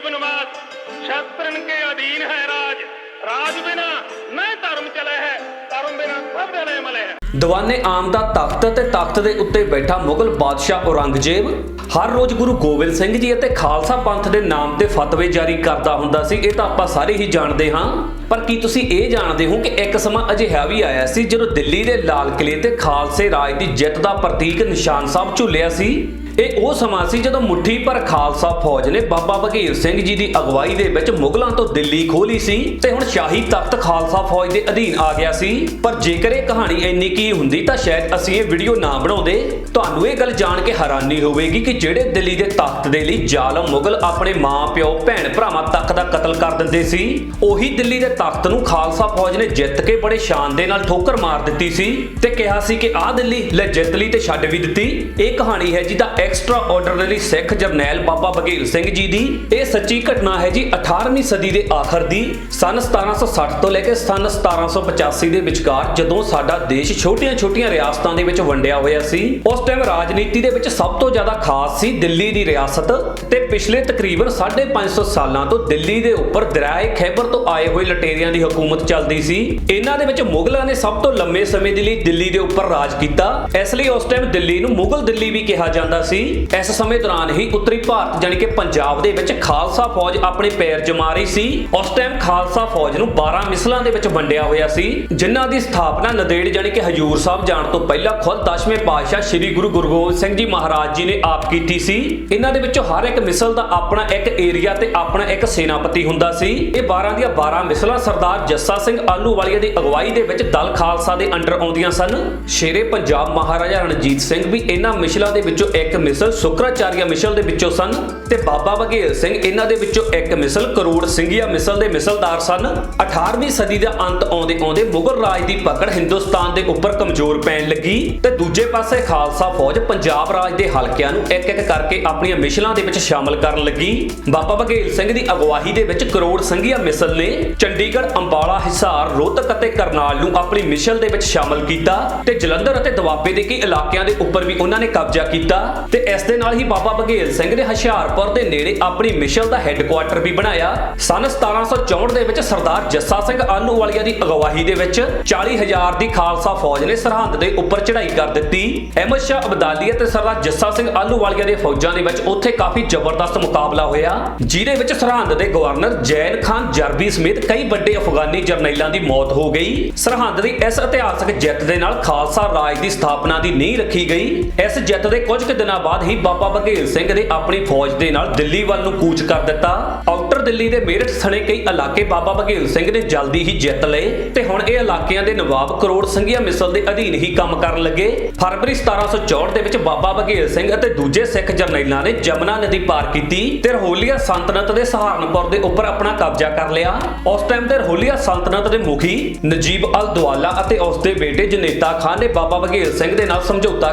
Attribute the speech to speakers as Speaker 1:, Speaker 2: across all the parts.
Speaker 1: बनवास, क्षत्रन के अधीन है राज, राज बिना न धर्म चले है, धर्म बिना सब डरे मले है।
Speaker 2: दीवाने आम दा तख्त ते तख्त दे उत्ते बैठा मुगल बादशाह औरंगजेब हर रोज गुरु गोबिंद सिंह जी ਅਤੇ ਖਾਲਸਾ ਪੰਥ ਦੇ ਨਾਮ ਤੇ ਫਤਵੇ ਜਾਰੀ ਕਰਦਾ ਹੁੰਦਾ ਸੀ। ਇਹ ਤਾਂ ਆਪਾਂ ਸਾਰੇ ਹੀ ਜਾਣਦੇ ਹਾਂ, ਪਰ ਕੀ ਤੁਸੀਂ ਇਹ ਜਾਣਦੇ ਹੋ ਕਿ ਇੱਕ ਸਮਾਂ ਅਜਿਹਾ ਵੀ ਆਇਆ ਸੀ ਜਦੋਂ ਦਿੱਲੀ ਦੇ ਲਾਲ ਕਿਲੇ ਤੇ ਖਾਲਸੇ ਰਾਜ ਦੀ ਜਿੱਤ ਦਾ ਪ੍ਰਤੀਕ ਨਿਸ਼ਾਨ ਸਾਹਿਬ ਝੁੱਲਿਆ ਸੀ। ਇਹ ਉਹ ਸਮਾਂ ਸੀ ਜਦੋਂ ਮੁੱਠੀ ਭਰ ਖਾਲਸਾ ਫੌਜ ਨੇ ਬਾਬਾ ਬਘੇਲ ਸਿੰਘ ਜੀ ਦੀ ਅਗਵਾਈ ਦੇ ਵਿੱਚ ਮੁਗਲਾਂ ਤੋਂ ਦਿੱਲੀ ਖੋਲੀ ਸੀ ਤੇ ਹੁਣ ਸ਼ਾਹੀ ਤਖਤ ਖਾਲਸਾ ਫੌਜ ਦੇ ਅਧੀਨ ਆ ਗਿਆ ਸੀ। ਪਰ ਜੇਕਰ ਇਹ ਕਹਾਣੀ ਇੰਨੀ ਕੀ ਹੁੰਦੀ ਤਾਂ ਸ਼ਾਇਦ ਅਸੀਂ ਇਹ ਵੀਡੀਓ ਨਾ ਬਣਾਉਂਦੇ। ਤੁਹਾਨੂੰ ਇਹ ਗੱਲ ਜਾਣ ਕੇ ਹੈਰਾਨੀ ਹੋਵੇਗੀ ਕਿ ਜਿਹੜੇ ਦਿੱਲੀ ਦੇ ਤਖਤ ਦੇ ਲਈ ਜ਼ਾਲਮ ਮੁਗਲ ਆਪਣੇ ਮਾਂ ਪਿਓ ਭੈਣ ਭਰਾਵਾਂ ਤੱਕ ਦਾ ਕਤਲ ਕਰ ਦਿੰਦੇ ਸੀ, ਉਹੀ ਦਿੱਲੀ ਦੇ ਤਖਤ ਨੂੰ ਖਾਲਸਾ ਫੌਜ ਨੇ ਜਿੱਤ ਕੇ ਬੜੇ ਸ਼ਾਨ ਦੇ ਨਾਲ ਠੋਕਰ ਮਾਰ ਦਿੱਤੀ ਸੀ ਤੇ ਕਿਹਾ ਸੀ ਕਿ ਆਹ ਦਿੱਲੀ ਲੈ ਜਿੱਤ ਲਈ ਤੇ ਛੱਡ ਵੀ ਦਿੱਤੀ। ਇਹ ਕਹਾਣੀ ਹੈ ਜੀ ਦਾ ਐਕਸਟਰਾ ਆਰਡੀਨਰੀ ਸਿੱਖ ਜਰਨੈਲ ਬਾਬਾ ਬਘੇਲ ਸਿੰਘ ਜੀ ਦੀ। ਇਹ ਸੱਚੀ ਘਟਨਾ ਹੈ ਜੀ 18ਵੀਂ ਸਦੀ ਦੇ ਆਖਰ ਦੀ। ਸਨ 1760 ਤੋਂ ਲੈ ਕੇ ਸਨ 1785 ਦੇ ਵਿਚਕਾਰ ਜਦੋਂ ਸਾਡਾ ਦੇਸ਼ ਛੋਟੀਆਂ-ਛੋਟੀਆਂ ਰਿਆਸਤਾਂ ਦੇ ਵਿੱਚ ਵੰਡਿਆ ਹੋਇਆ ਸੀ, ਉਸ ਟਾਈਮ ਰਾਜਨੀਤੀ ਦੇ ਵਿੱਚ ਸਭ ਤੋਂ ਜ਼ਿਆਦਾ ਖਾਸ ਸੀ ਦਿੱਲੀ ਦੀ ਰਿਆਸਤ ਤੇ ਪਿਛਲੇ ਤਕਰੀਬਨ 550 ਸਾਲਾਂ ਤੋਂ ਦਿੱਲੀ ਦੇ ਉੱਪਰ ਦਰਿਆਏ ਖੈਬਰ ਤੋਂ ਆਏ ਹੋਏ ਲਟੇਰਿਆਂ ਦੀ ਹਕੂਮਤ ਚੱਲਦੀ ਸੀ। ਇਹਨਾਂ ਦੇ ਵਿੱਚ ਮੁਗਲਾਂ ਨੇ ਸਭ ਤੋਂ ਲੰਮੇ ਸਮੇਂ ਦੇ ਲਈ ਦਿੱਲੀ ਦੇ ਉੱਪਰ ਰਾਜ ਕੀਤਾ, ਇਸ ਲਈ ਉਸ ਟਾਈਮ ਦਿੱਲੀ ਨੂੰ ਮੁਗਲ ਦਿੱਲੀ ਵੀ ਕਿਹਾ ਜਾਂਦਾ ਸੀ। ਇਸ ਸਮੇਂ ਦੌਰਾਨ ਹੀ ਉੱਤਰੀ ਭਾਰਤ ਜਾਨੀ ਕਿ ਪੰਜਾਬ ਦੇ ਵਿੱਚ ਖਾਲਸਾ ਫੌਜ ਆਪਣੇ ਪੈਰ ਜਮਾ ਰਹੀ ਸੀ। ਉਸ ਟਾਈਮ ਖਾਲਸਾ ਫੌਜ ਨੂੰ 12 ਮਿਸਲਾਂ ਦੇ ਵਿੱਚ ਵੰਡਿਆ ਹੋਇਆ ਸੀ, ਜਿਨ੍ਹਾਂ ਦੀ ਸਥਾਪਨਾ ਨੰਦੇੜ ਜਾਨੀ ਕਿ ਹਜੂਰ ਸਾਹਿਬ ਜਾਣ ਤੋਂ ਪਹਿਲਾਂ ਖੁਦ 10ਵੇਂ ਪਾਤਸ਼ਾਹ ਸ੍ਰੀ ਗੁਰੂ ਗੋਬਿੰਦ ਸਿੰਘ ਜੀ ਮਹਾਰਾਜ ਜੀ ਨੇ ਆਪ ਕੀਤੀ ਸੀ। ਇਹਨਾਂ ਦੇ ਵਿੱਚੋਂ ਹਰ ਇੱਕ ਮਿਸਲ ਦਾ ਆਪਣਾ ਇੱਕ ਏਰੀਆ ਤੇ ਆਪਣਾ ਇੱਕ ਸੈਨਾਪਤੀ ਹੁੰਦਾ ਸੀ। ਇਹ 12 ਦੀਆਂ 12 ਮਿਸਲਾਂ ਸਰਦਾਰ ਜੱਸਾ ਸਿੰਘ ਆਹਲੂਵਾਲੀਆ ਦੀ ਅਗਵਾਈ ਦੇ ਵਿੱਚ ਦਲ ਖਾਲਸਾ ਦੇ ਅੰਡਰ ਆਉਂਦੀਆਂ ਸਨ। ਸ਼ੇਰੇ ਪੰਜਾਬ ਮਹਾਰਾਜਾ ਰਣਜੀਤ ਸਿੰਘ ਵੀ ਇਹਨਾਂ ਮਿਸਲਾਂ ਦੇ ਵਿੱਚੋਂ ਇੱਕ ਮਿਸਲ ਸ਼ੁਕਰਾਚਾਰੀਆ ਮਿਸਲ ਦੇ ਵਿੱਚੋਂ ਸਨ ਤੇ ਬਾਬਾ ਬਘੇਲ ਸਿੰਘ ਇਹਨਾਂ ਦੇ ਵਿੱਚੋਂ ਇੱਕ ਮਿਸਲ ਕਰੋੜ ਸਿੰਘੀਆ ਮਿਸਲ ਦੇ ਮਿਸਲਦਾਰ ਸਨ। 18ਵੀਂ ਸਦੀ ਦਾ ਅੰਤ ਆਉਂਦੇ ਮੁਗਲ ਰਾਜ ਦੀ ਪਕੜ ਹਿੰਦੁਸਤਾਨ ਦੇ ਉੱਪਰ ਕਮਜ਼ੋਰ ਪੈਣ ਲੱਗੀ ਤੇ ਦੂਜੇ ਪਾਸੇ ਖਾਲਸਾ ਫੌਜ ਪੰਜਾਬ ਰਾਜ ਦੇ ਹਲਕਿਆਂ ਨੂੰ ਇੱਕ-ਇੱਕ ਕਰਕੇ ਆਪਣੀਆਂ ਮਿਸਲਾਂ ਦੇ ਵਿੱਚ ਸ਼ਾਮਲ ਕਰਨ ਲੱਗੀ। ਬਾਬਾ ਬਘੇਲ ਸਿੰਘ ਦੀ ਅਗਵਾਈ ਦੇ ਵਿੱਚ ਕਰੋੜ ਸਿੰਘੀਆ ਮਿਸਲ ਨੇ ਚੰਡੀਗੜ੍ਹ, ਅੰਬਾਲਾ, ਹਿਸਾਰ, ਰੋਹਤਕ ਅਤੇ ਕਰਨਾਲ ਨੂੰ ਆਪਣੀ ਮਿਸਲ ਦੇ ਵਿੱਚ ਸ਼ਾਮਲ ਕੀਤਾ ਤੇ ਜਲੰਧਰ ਅਤੇ ਦੁਆਬੇ ਦੇ ਕਈ ਇਲਾਕਿਆਂ ਦੇ ਉੱਪਰ ਵੀ ਉਹਨਾਂ ਨੇ ਕਬਜ਼ਾ ਕੀਤਾ ਤੇ ਇਸ ਦੇ ਨਾਲ ਹੀ ਬਾਬਾ ਬਘੇਲ ਸਿੰਘ ਨੇ ਹੁਸ਼ਿਆਰਪੁਰ ਦੇ ਨੇੜੇ ਆਪਣੀ ਮਿਸਲ ਦਾ ਹੈੱਡਕੁਆਰਟਰ ਵੀ ਬਣਾਇਆ। ਸਨ 1764 ਦੇ ਵਿੱਚ ਸਰਦਾਰ ਜੱਸਾ ਸਿੰਘ ਆਹਲੂਵਾਲੀਆ ਦੀ ਅਗਵਾਈ ਦੇ ਵਿੱਚ 40,000 ਦੀ ਖਾਲਸਾ ਫੌਜ ਨੇ ਸਰਹੰਦ ਦੇ ਉੱਪਰ ਚੜ੍ਹਾਈ ਕਰ ਦਿੱਤੀ। ਅਹਿਮਦ ਸ਼ਾਹ ਅਬਦਾਲੀ ਅਤੇ ਸਰਦਾਰ ਜੱਸਾ ਸਿੰਘ ਆਹਲੂਵਾਲੀਆ ਦੇ ਫੌਜਾਂ ਦੇ ਵਿੱਚ ਉੱਥੇ ਕਾਫੀ ਜ਼ਬਰਦਸਤ ਮੁਕਾਬਲਾ ਹੋਇਆ, ਜਿਹਦੇ ਵਿੱਚ ਸਰਹੰਦ ਦੇ ਗਵਰਨਰ ਜੈਨ ਖਾਨ ਜਰਬੀ ਸਮੇਤ ਕਈ ਵੱਡੇ ਅਫਗਾਨੀ ਜਰਨੈਲਾਂ ਦੀ ਮੌਤ ਹੋ ਗਈ। ਸਰਹੰਦ ਦੀ ਇਸ ਇਤਿਹਾਸਕ ਜਿੱਤ ਦੇ ਨਾਲ ਖਾਲਸਾ ਰਾਜ ਦੀ ਸਥਾਪਨਾ ਦੀ ਨੀਂਹ ਰੱਖੀ ਗਈ। ਇਸ ਜਿੱਤ ਦੇ ਕੁਝ ਕੁ ਦਿਨਾਂ ਬਾਅਦ ਹੀ ਬਾਬਾ ਬਘੇਲ ਸਿੰਘ ਨੇ ਆਪਣੀ ਫੌਜ ਦੇ ਨਾਲ ਦਿੱਲੀ ਵੱਲ ਨੂੰ ਕੂਚ ਕਰ ਦਿੱਤਾ। ਆਊਟਰ ਦਿੱਲੀ ਦੇ ਮੇਰਠ ਸਣੇ ਕਈ ਇਲਾਕੇ ਬਾਬਾ ਬਘੇਲ ਸਿੰਘ ਨੇ ਜਲਦੀ ਹੀ ਜਿੱਤ ਲਏ ਤੇ ਹੁਣ ਇਹ ਇਲਾਕਿਆਂ ਦੇ ਨਵਾਬ ਕਰੋੜ ਸਿੰਘੀਆ ਮਿਸਲ ਦੇ ਅਧੀਨ ਹੀ ਕੰਮ ਕਰਨ ਲੱਗੇ। ਫਰਵਰੀ 1764 ਦੇ ਵਿੱਚ ਬਾਬਾ ਬਘੇਲ ਸਿੰਘ ਅਤੇ ਦੂਜੇ ਸਿੱਖ ਜਰਨੈਲਾਂ ਨੇ ਜਮਨਾ ਨਦੀ ਪਾਰ ਕੀਤੀ ਤੇ ਰਹੋਲੀਆ ਸੰਤਨਤ ਦੇ ਸਹਾਰਨਪੁਰ ਦੇ ਉੱਪਰ ਆਪਣਾ ਕਬਜ਼ਾ ਕਰ ਲਿਆ। ਉਸ ਟਾਈਮ ਤੇ ਰਹੋਲੀਆ ਸੰਤਨਤ ਦੇ ਮੁਖੀ ਨਜੀਬ ਅਲ ਦੁਆਲਾ ਅਤੇ ਉਸ ਦੇ ਬੇਟੇ ਜਨੇਤਾ ਖਾਨ ਨੇ ਬਾਬਾ ਬਘੇਲ ਸਿੰਘ ਦੇ ਨਾਲ ਸਮਝੌਤਾ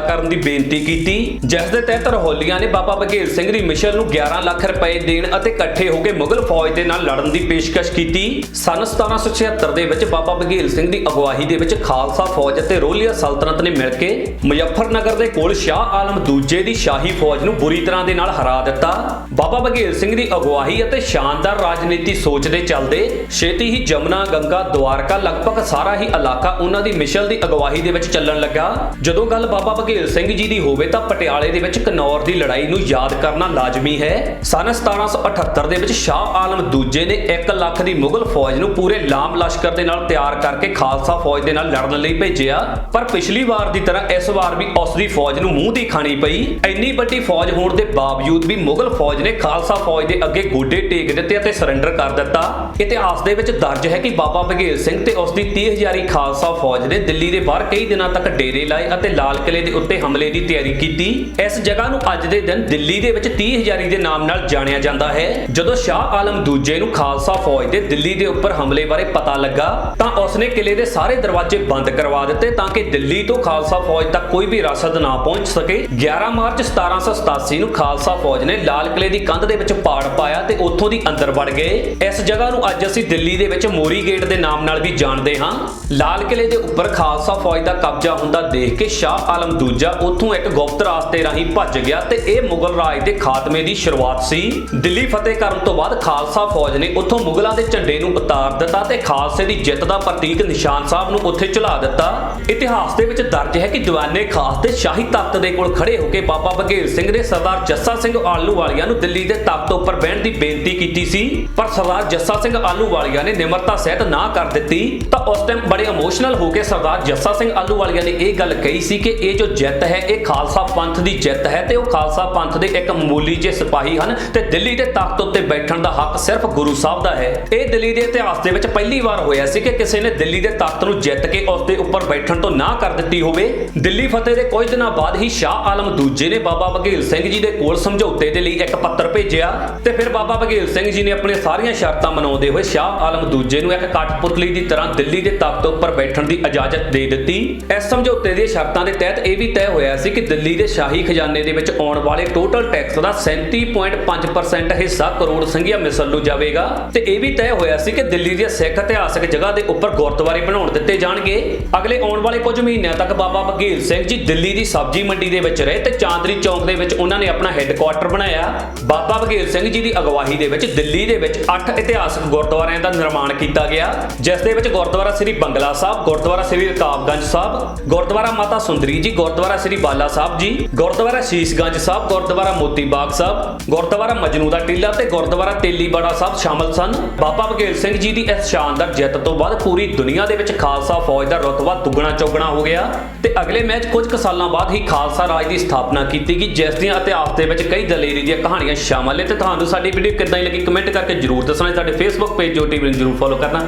Speaker 2: ਕਰਨ ਦੀ ਬੇਨਤੀ ਕੀਤੀ, ਜਿਸ ਦੇ ਤਹਿਤ ਰਹੋਲੀਆ ਨੇ ਬਾਬਾ ਬਘੇਲ ਸਿੰਘ ਦੀ ਮਿਸਲ ਨੂੰ 11 ਲੱਖ ਰੁਪਏ ਦੇਣ ਅਤੇ ਇਕੱਠੇ ਹੋ ਕੇ ਮੁਗਲ ਫੌਜ ਦੇ ਨਾਲ ਲੜਨ ਦੀ ਪੇਸ਼ਕਸ਼ ਕੀਤੀ। ਸਨ 1776 ਦੇ ਵਿੱਚ ਬਾਬਾ ਬਘੇਲ ਸਿੰਘ ਦੀ ਅਗਵਾਈ ਦੇ ਵਿੱਚ ਖਾਲਸਾ ਫੌਜ ਅਤੇ ਰੋਲੀਆ ਸਲਤਨਤ ਨੇ ਮਿਲ ਕੇ ਮੁਜ਼ੱਫਰਨਗਰ ਦੇ ਕੋਲ ਸ਼ਾਹ ਆਲਮ ਦੂਜੇ ਦੀ ਸ਼ਾਹੀ ਫੌਜ ਨੂੰ ਬੁਰੀ ਤਰ੍ਹਾਂ ਦੇ ਨਾਲ ਹਰਾ ਦਿੱਤਾ। ਬਾਬਾ ਬਘੇਲ ਸਿੰਘ ਦੀ ਅਗਵਾਈ ਅਤੇ ਸ਼ਾਨਦਾਰ ਰਾਜਨੀਤੀ ਸੋਚ ਦੇ ਚੱਲਦੇ ਛੇਤੀ ਹੀ ਜਮਨਾ, ਗੰਗਾ, ਦਵਾਰਕਾ ਲਗਭਗ ਸਾਰਾ ਹੀ ਇਲਾਕਾ ਉਹਨਾਂ ਦੀ ਮਿਸਲ ਦੀ ਅਗਵਾਈ ਦੇ ਵਿੱਚ ਚੱਲਣ ਲੱਗਾ। ਜਦੋਂ ਗੱਲ ਬਾਬਾ ਬਘੇਲ ਸਿੰਘ ਜੀ ਦੀ ਹੋਵੇ ਤਾਂ ਪਟਿਆਲੇ ਦੇ ਵਿੱਚ ਘਨੌਰ ਦੀ ਲੜਾਈ ਨੂੰ ਯਾਦ ਕਰਨਾ ਲਾਜ਼ਮੀ ਹੈ। ਸਨ 1778 ਦੇ ਵਿੱਚ ਸ਼ਾਹ ਆਲਮ ਦੂਜੇ ਨੇ 1 ਲੱਖ ਦੀ ਮੁਗਲ ਫੌਜ ਨੂੰ ਪੂਰੇ ਲਾਮ ਲਸ਼ਕਰ ਦੇ ਨਾਲ ਤਿਆਰ ਕਰਕੇ ਖਾਲਸਾ ਫੌਜ ਦੇ ਨਾਲ ਲੜਨ ਲਈ ਭੇਜਿਆ, ਪਰ ਪਿਛਲੀ ਵਾਰ ਦੀ ਤਰ੍ਹਾਂ ਇਸ ਵਾਰ ਵੀ ਉਸ ਦੀ ਫੌਜ ਨੂੰ ਮੂੰਹ ਦੀ ਖਾਣੀ ਪਈ। ਇੰਨੀ ਵੱਡੀ ਫੌਜ ਹੋਣ ਦੇ ਬਾਵਜੂਦ ਵੀ ਮੁਗਲ ਫੌਜ ਨੇ ਖਾਲਸਾ ਫੌਜ ਦੇ ਅੱਗੇ ਗੋਡੇ ਟੇਕ ਦਿੱਤੇ ਅਤੇ ਸਰੈਂਡਰ ਕਰ ਦਿੱਤਾ। ਇਤਿਹਾਸ ਦੇ ਵਿੱਚ ਦਰਜ ਹੈ ਕਿ ਬਾਬਾ ਬਘੇਲ ਸਿੰਘ ਤੇ ਉਸ ਦੀ 30,000 ਖਾਲਸਾ ਫੌਜ ਨੇ ਦਿੱਲੀ ਦੇ ਬਾਹਰ ਕਈ ਦਿਨਾਂ ਤੱਕ ਡੇਰੇ ਲਾਏ ਅਤੇ ਲਾਲ ਕਿਲੇ ਦੇ ਉੱਤੇ ਹਮਲੇ ਦੀ ਤਿਆਰੀ ਕੀਤੀ। ਇਸ ਜਗ੍ਹਾ ਨੂੰ ਅੱਜ ਦੇ ਦਿਨ ਦਿੱਲੀ ਦੇ ਵਿੱਚ 30,000 ਦੇ ਨਾਮ ਨਾਲ ਜਾਣਿਆ ਜਾਂਦਾ ਹੈ। ਜਦੋਂ ਸ਼ਾਹ ਆਲਮ ਦੂਜੇ ਨੂੰ ਖਾਲਸਾ ਫੌਜ ਦੇ ਦਿੱਲੀ ਦੇ ਉੱਪਰ ਹਮਲੇ ਬਾਰੇ ਪਤਾ ਲੱਗਾ ਤਾਂ ਉਸਨੇ ਕਿਲੇ ਦੇ ਸਾਰੇ ਦਰਵਾਜ਼ੇ ਬੰਦ ਕਰਵਾ ਦਿੱਤੇ ਤਾਂ ਕਿ ਦਿੱਲੀ ਤੋਂ ਖਾਲਸਾ ਫੌਜ ਤੱਕ ਕੋਈ ਵੀ ਰਸਦ ਨਾ ਪਹੁੰਚ ਸਕੇ। 11 ਮਾਰਚ 1787 ਨੂੰ ਖਾਲਸਾ ਫੌਜ ਨੇ ਲਾਲ ਕਿਲੇ ਦੀ ਕੰਧ ਦੇ ਵਿੱਚ ਪਾੜ ਪਾਇਆ ਤੇ ਉੱਥੋਂ ਦੀ ਅੰਦਰ ਵੜ ਗਏ। ਇਸ ਜਗ੍ਹਾ ਨੂੰ ਅੱਜ ਅਸੀਂ ਦਿੱਲੀ ਦੇ ਵਿੱਚ ਮੋਰੀ ਗੇਟ ਦੇ ਨਾਮ ਨਾਲ ਵੀ ਜਾਣਦੇ ਹਾਂ। ਲਾਲ ਕਿਲੇ ਦੇ ਉੱਪਰ ਖਾਲਸਾ ਫੌਜ ਦਾ ਕਬਜ਼ਾ ਹੁੰਦਾ ਦੇਖ ਕੇ ਸ਼ਾਹ ਆਲਮ ਦੂਜਾ ਉੱਥੋਂ ਇੱਕ ਗੁਪਤ ਰਾਸਤੇ ਰਾਹੀਂ ਭੱਜ ਗਿਆ ਤੇ ਇਹ ਮੁਗਲ ਰਾਜ ਦੇ ਖਾਤਮੇ ਦੀ ਸ਼ੁਰੂਆਤ ਸੀ। ਦਿੱਲੀ ਫਤਿਹ ਕਰਨ ਤੋਂ ਬਾਅਦ ਖਾਲਸਾ ਫੌਜ ਨੇ ਉੱਥੋਂ ਮੁਗਲਾਂ ਦੇ ਝੰਡੇ ਨੂੰ ਉਤਾਰ ਦਿੱਤਾ ਤੇ ਖਾਲਸੇ ਦੀ ਜਿੱਤ ਦਾ ਪ੍ਰਤੀਕ ਨਿਸ਼ਾਨ ਸਾਹਿਬ ਨੂੰ ਉੱਥੇ ਝੁਲਾ ਦਿੱਤਾ। ਇਤਿਹਾਸ ਦੇ ਵਿੱਚ ਦਰਜ ਹੈ ਕਿ ਦੀਵਾਨੇ ਖਾਸ ਤੇ ਸ਼ਾਹੀ ਤਖਤ ਦੇ ਕੋਲ ਖੜੇ ਹੋ ਕੇ ਬਾਬਾ ਬਘੇਲ ਸਿੰਘ ਨੇ ਸਰਦਾਰ ਜੱਸਾ ਸਿੰਘ ਆਹਲੂਵਾਲੀਆ ਨੂੰ ਦਿੱਲੀ ਦੇ ਤਖਤ ਉੱਪਰ ਬਹਿਣ ਦੀ ਬੇਨਤੀ ਕੀਤੀ ਸੀ, ਪਰ ਸਰਦਾਰ ਜੱਸਾ ਸਿੰਘ ਆਹਲੂਵਾਲੀਆ ਨੇ ਨਿਮਰਤਾ ਸਹਿਤ ਨਾ ਕਰ ਦਿੱਤੀ। ਤਾਂ ਉਸ ਟਾਈਮ ਬੜੇ ਇਮੋਸ਼ਨਲ ਹੋ ਕੇ ਸਰਦਾਰ ਜੱਸਾ ਸਿੰਘ ਆਹਲੂਵਾਲੀਆ ਨੇ ਇਹ ਗੱਲ ਕਹੀ ਸੀ ਕਿ ਇਹ ਜੋ ਜਿੱਤ ਹੈ ਇਹ ਖਾਲਸਾ ਪੰਥ ਦੀ ਜਿੱਤ ਹੈ ਤੇ ਉਹ ਖਾਲਸਾ ਪੰਥ ਦੇ ਇੱਕ ਮਾਮੂਲੀ ਜਿਹੇ ਸਿਪਾਹੀ ਹਨ ਤੇ ਦਿੱਲੀ ਦੇ ਤਖਤ ਉੱਤੇ ਬੈਠਣ ਦਾ ਹੱਕ ਸਿਰਫ ਗੁਰੂ ਸਾਹਿਬ ਦਾ ਹੈ। ਇਹ ਦਿੱਲੀ ਦੇ ਇਤਿਹਾਸ ਦੇ ਵਿੱਚ ਪਹਿਲੀ ਵਾਰ ਹੋਇਆ ਸੀ ਕਿ ਕਿਸੇ ਨੇ ਦਿੱਲੀ ਦੇ ਤਖਤ ਨੂੰ ਜਿੱਤ ਕੇ ਉਸ ਦੇ ਉੱਪਰ ਬੈਠਣ ਤੋਂ ਨਾ ਕਰ ਦਿੱਤੀ ਹੋਵੇ। ਦਿੱਲੀ ਫਤਿਹ ਦੇ ਕੁਝ ਦਿਨਾਂ ਬਾਅਦ ਹੀ ਸ਼ਾਹ ਆਲਮ ਦੂਜੇ ਨੇ ਬਾਬਾ ਬਘੇਲ ਸਿੰਘ ਜੀ ਦੇ ਕੋਲ ਸਮਝੌਤੇ ਦੇ ਲਈ ਇੱਕ ਪੱਤਰ ਭੇਜਿਆ ਤੇ ਫਿਰ ਬਾਬਾ ਬਘੇਲ ਸਿੰਘ ਜੀ ਨੇ ਆਪਣੀਆਂ ਸਾਰੀਆਂ ਸ਼ਰਤਾਂ ਮਨਾਉਂਦੇ ਹੋਏ ਸ਼ਾਹ ਆਲਮ ਦੂਜੇ ਨੂੰ ਇੱਕ ਕਠਪੁਤਲੀ ਦੀ ਤਰ੍ਹਾਂ ਦਿੱਲੀ ਦੇ ਤਖਤ ਉੱਪਰ ਬੈਠਣ ਦੀ ਇਜਾਜ਼ਤ ਦੇ ਦਿੱਤੀ। ਇਸ ਸਮਝੌਤੇ ਦੀਆਂ ਸ਼ਰਤਾਂ ਦੇ ਤਹਿਤ ਇਹ ਵੀ ਤੈਅ ਹੋਇਆ ਸੀ ਕਿ ਦਿੱਲੀ ਦੇ ਸ਼ਾਹੀ ਖਜ਼ਾਨੇ ਦੇ ਵਿੱਚ ਆਉਣ ਵਾਲੇ ਟੋਟਲ ਟੈਕਸ ਦਾ 37.5% ਹਿੱਸਾ ਕਰੋੜ ਸਿੰਘੀਆਂ ਮਿਸਲ ਨੂੰ ਜਾਵੇਗਾ ਤੇ ਇਹ ਵੀ ਤੈਅ ਹੋਇਆ ਸੀ ਕਿ ਦਿੱਲੀ ਦੀਆਂ ਸਿੱਖ ਇਤਿਹਾਸਕ ਜਗ੍ਹਾ ਦੇ ਉੱਪਰ ਗੁਰਦੁਆਰੇ ਬਣਾਉਣ ਦਿੱਤੇ ਜਾਣਗੇ। ਅਗਲੇ ਆਉਣ ਵਾਲੇ ਕੁਝ ਮਹੀਨਿਆਂ ਤੱਕ ਬਾਬਾ ਬਘੇਲ ਸਿੰਘ ਜੀ ਦਿੱਲੀ ਦੀ ਸਬਜ਼ੀ ਮੰਡੀ ਦੇ ਵਿੱਚ ਰਹੇ ਤੇ ਚਾਂਦਨੀ ਚੌਕ ਦੇ ਵਿੱਚ ਉਹਨਾਂ ਨੇ ਆਪਣਾ ਹੈੱਡਕੁਆਰਟਰ ਬਣਾਇਆ। ਬਾਬਾ ਬਘੇਲ ਸਿੰਘ ਜੀ ਦੀ ਅਗਵਾਈ ਦੇ ਵਿੱਚ ਦਿੱਲੀ ਦੇ ਵਿੱਚ 8 ਇਤਿਹਾਸਕ ਗੁਰਦੁਆਰਿਆਂ ਦਾ ਨਿਰਮਾਣ ਕੀਤਾ ਗਿਆ, ਜਿਸ ਦੇ ਵਿੱਚ ਗੁਰਦੁਆਰਾ ਸ੍ਰੀ ਬੰਗਲਾ ਸਾਹਿਬ, ਗੁਰਦੁਆਰਾ ਸ੍ਰੀ ਰਕਾਬਗੰਜ ਸਾਹਿਬ, ਗੁਰਦੁਆਰਾ ਮਾਤਾ ਸੁੰਦਰੀ ਜੀ, ਗੁਰਦੁਆਰਾ ਸ੍ਰੀ ਬਾਲਾ ਸਾਹਿਬ ਜੀ, ਗੁਰਦੁਆਰਾ ਸ਼ੀਸ਼ਗੰਜ ਸਾਹਿਬ, ਗੁਰਦੁਆਰਾ ਮੋਤੀ ਬਾਗ ਸਾਹਿਬ, ਗੁਰਦੁਆਰਾ ਮਜਨੂ ਦਾ ਟੀਲਾ ਤੇ ਗੁਰਦੁਆਰਾ ਤੇਲੀਬਾੜਾ ਸਾਹਿਬ ਸ਼ਾਮਲ ਸਨ। ਬਾਬਾ ਬਘੇਲ ਸਿੰਘ ਜੀ ਦੀ ਇਸ ਸ਼ਾਨਦਾਰ ਜਿੱਤ ਤੋਂ ਬਾਅਦ ਪੂਰੀ ਦੁਨੀਆ ਦੇ ਵਿੱਚ ਖਾਲਸਾ ਫੌਜ ਦਾ ਰੁਤਬਾ ਦੁੱਗਣਾ ਚੌਗਣਾ ਹੋ ਗਿਆ ਤੇ ਅਗਲੇ ਮੈਚ ਕੁਝ ਕੁ ਸਾਲਾਂ ਬਾਅਦ ਹੀ ਖਾਲਸਾ ਰਾਜ ਦੀ ਸਥਾਪਨਾ ਕੀਤੀ ਗਈ, ਜਿਸ ਦੀਆਂ ਇਤਿਹਾਸ ਦੇ ਵਿੱਚ ਕਈ ਦਲੇਰੀ ਦੀਆਂ ਕਹਾਣੀਆਂ ਸ਼ਾਮਲ ਨੇ। ਤੇ ਤੁਹਾਨੂੰ ਸਾਡੀ ਵੀਡੀਓ ਕਿੱਦਾਂ ਲੱਗੀ ਕਮੈਂਟ ਕਰਕੇ ਜਰੂਰ ਦੱਸਣਾ। ਸਾਡੇ ਫੇਸਬੁੱਕ ਪੇਜ ਜੋ ਟੀਵੀ ਨੂੰ ਜਰੂਰ ਫੋਲੋ ਕਰਨਾ।